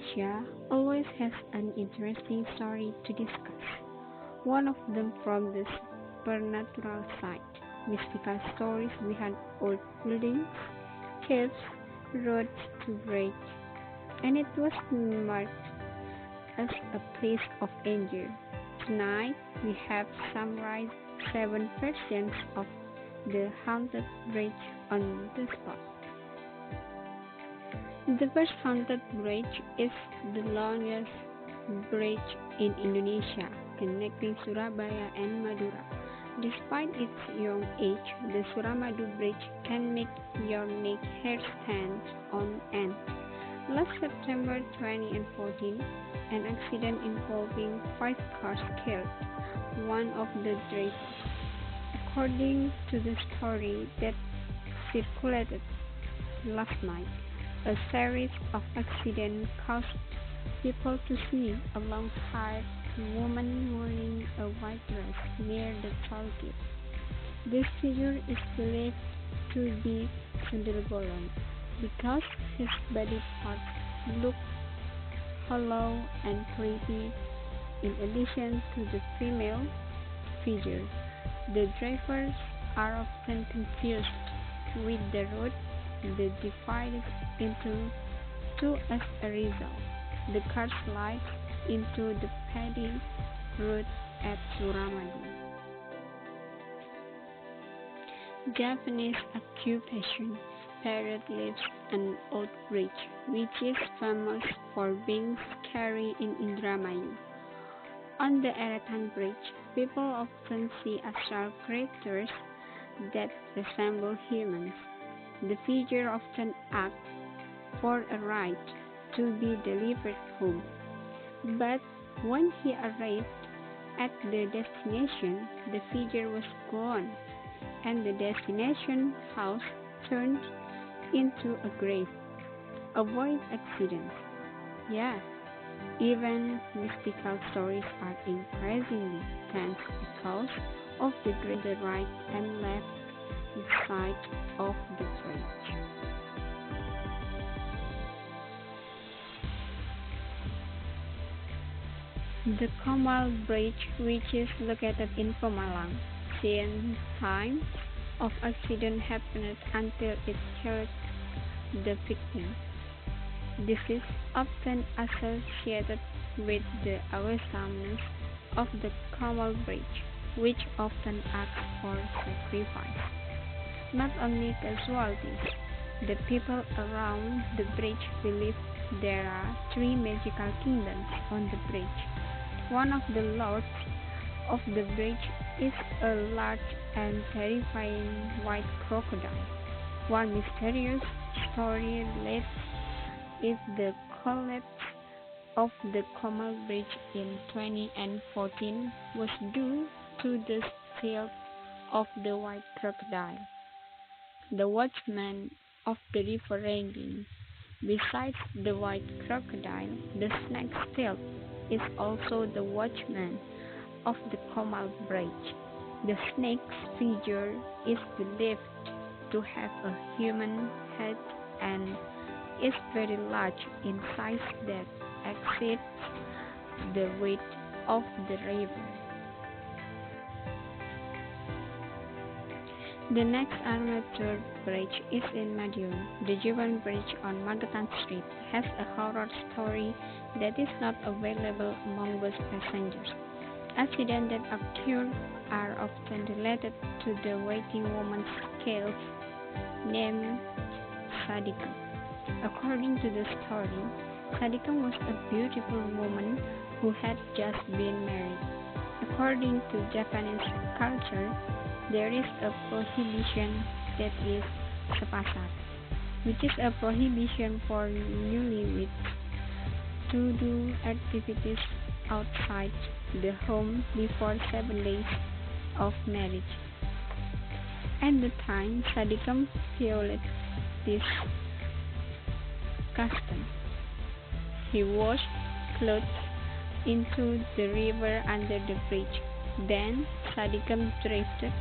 Indonesia always has an interesting story to discuss. One of them from the supernatural side, mystical stories behind old buildings, caves, roads to bridge, and it was marked as a place of danger. Tonight we have summarized 7 versions of the haunted bridge on the spot. The first haunted bridge is the longest bridge in Indonesia, connecting Surabaya and Madura. Despite its young age, the Suramadu Bridge can make your neck hair stand on end. Last September 2014, an accident involving 5 cars killed one of the drivers. According to the story that circulated last night, a series of accidents caused people to see a long-haired woman wearing a white dress near the toll gate. This figure is believed to be Sundel Bolong because his body parts look hollow and creepy. In addition to the female figure, the drivers are often confused with the road they divided into two as a result. The car slides into the paddy road at Suramadu. Japanese occupation period lives an old bridge, which is famous for being scary in Indramayu. On the Eretan Bridge, people often see astral creatures that resemble humans. The figure often asks for a ride to be delivered home, but when he arrived at the destination, the figure was gone, and the destination house turned into a grave. Avoid accidents. Yeah, even mystical stories are increasingly tense because of the grave on the right and left side of the bridge. The Comal Bridge, which is located in Pemalang, since time of accident happened until it killed the victim. This is often associated with the awesomeness of the Comal Bridge, which often asks for sacrifice. Not only casualties, the people around the bridge believe there are 3 magical kingdoms on the bridge. One of the lords of the bridge is a large and terrifying white crocodile. One mysterious story relates if the collapse of the Comal Bridge in 2014 was due to the stealth of the white crocodile, the watchman of the river Renging. Besides the white crocodile, the snake stealth is also the watchman of the Comal Bridge. The snake's figure is believed to have a human head and is very large in size that exceeds the width of the river. The next armature bridge is in Madiun. The Jewan Bridge on Magetan Street has a horror story that is not available among bus passengers. Accidents that occur are often related to the waiting woman's scales named Sadiko. According to the story, Sadiko was a beautiful woman who had just been married. According to Japanese culture, there is a prohibition that is sepasar, which is a prohibition for newlyweds to do activities outside the home before 7 days of marriage. At the time, Sadikam violated this custom. He washed clothes into the river under the bridge. Then Sadikam drifted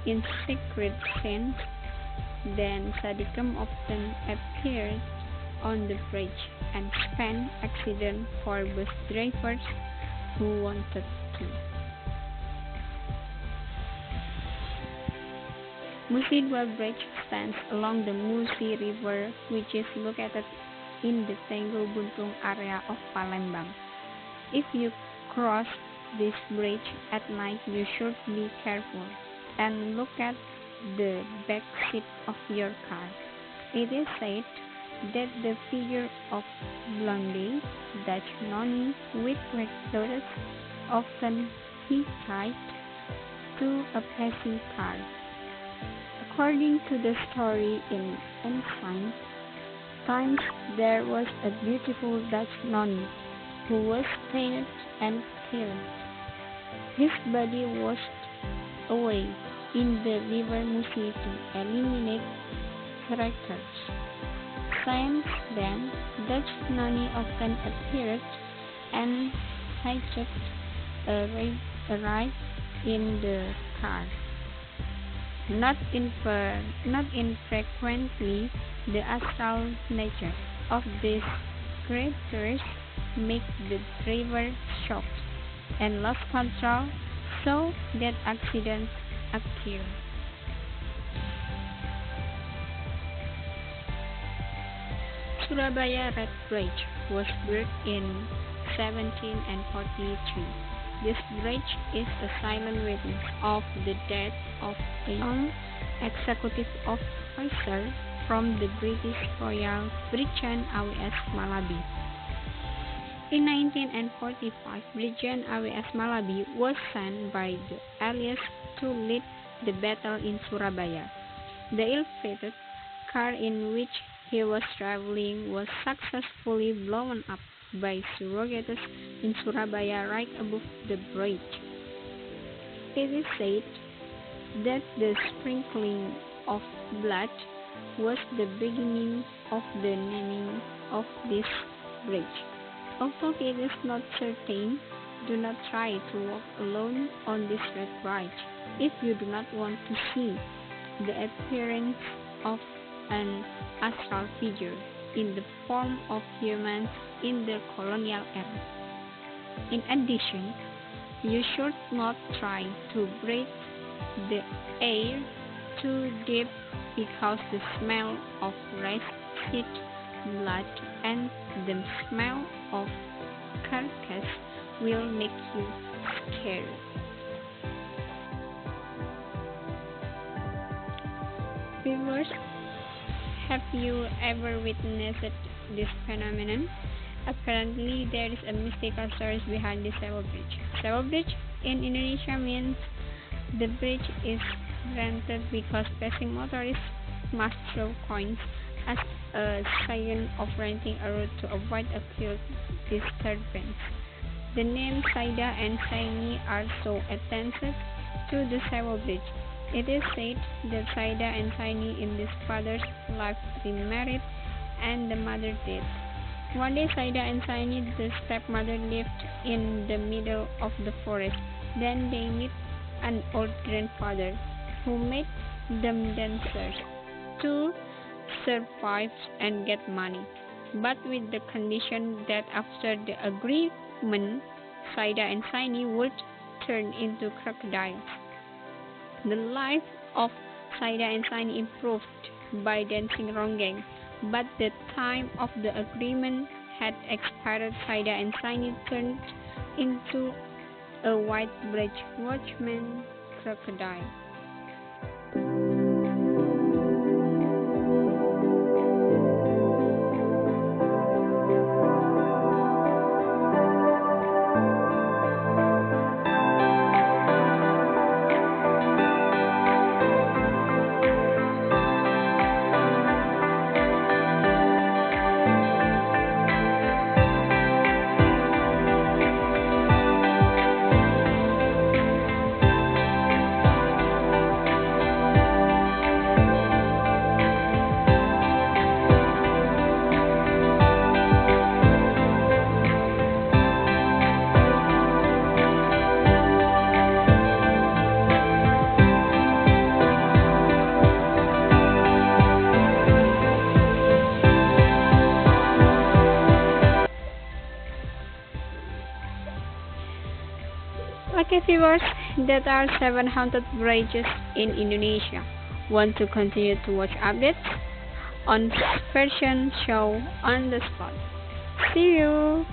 in secret scenes. Then Sadikam often appeared on the bridge and spanned accident for bus drivers who wanted to. Musi Dua Bridge stands along the Musi River, which is located in the Tenggo Buntung area of Palembang. If you cross this bridge at night, you should be careful and look at the back seat of your car. It is said that the figure of Blondie, Dutch nonny with red clothes, often hitchhiked to a passing car. According to the story in ancient times, there was a beautiful Dutch nonny who was painted and killed. His body washed away in the river Musi to eliminate characters. Since then, Dutch nonny often appeared and hijacked a ride in the car. Not infrequently, the astral nature of these creatures make the driver shocked and lost control, so that accidents occur. Surabaya Red Bridge was built in 1743. This bridge is a silent witness of the death of a young executive officer from the British Royal Brigade AWS Malabi. In 1945, Brigade AWS Malabi was sent by the Allies to lead the battle in Surabaya. The ill-fated car in which he was traveling was successfully blown up by surrogates in Surabaya right above the bridge. It is said that the sprinkling of blood was the beginning of the naming of this bridge. Although it is not certain, do not try to walk alone on this red bridge if you do not want to see the appearance of an astral figure in the form of humans in the colonial era. In addition, you should not try to breathe the air too deep because the smell of rancid blood and the smell of carcass will make you scared. Viewers, have you ever witnessed this phenomenon? Apparently, there is a mystical source behind the Sewa Bridge. Sewa Bridge in Indonesia means the bridge is rented because passing motorists must throw coins as a sign of renting a route to avoid acute disturbance. The names Saida and Saini are so attached to the Sewa Bridge. It is said that Saida and Saini in this father's life remarried and the mother died. One day Saida and Saini, the stepmother, lived in the middle of the forest. Then they meet an old grandfather who made them dancers to survive and get money, but with the condition that after the agreement, Saida and Saini would turn into crocodiles. The life of Saida and Saini improved by dancing ronggeng, but the time of the agreement had expired. Saida and Saini turned into a white bridge watchman crocodile. Okay, viewers, that are 7 haunted bridges in Indonesia. Want to continue to watch updates on version show on the spot. See you!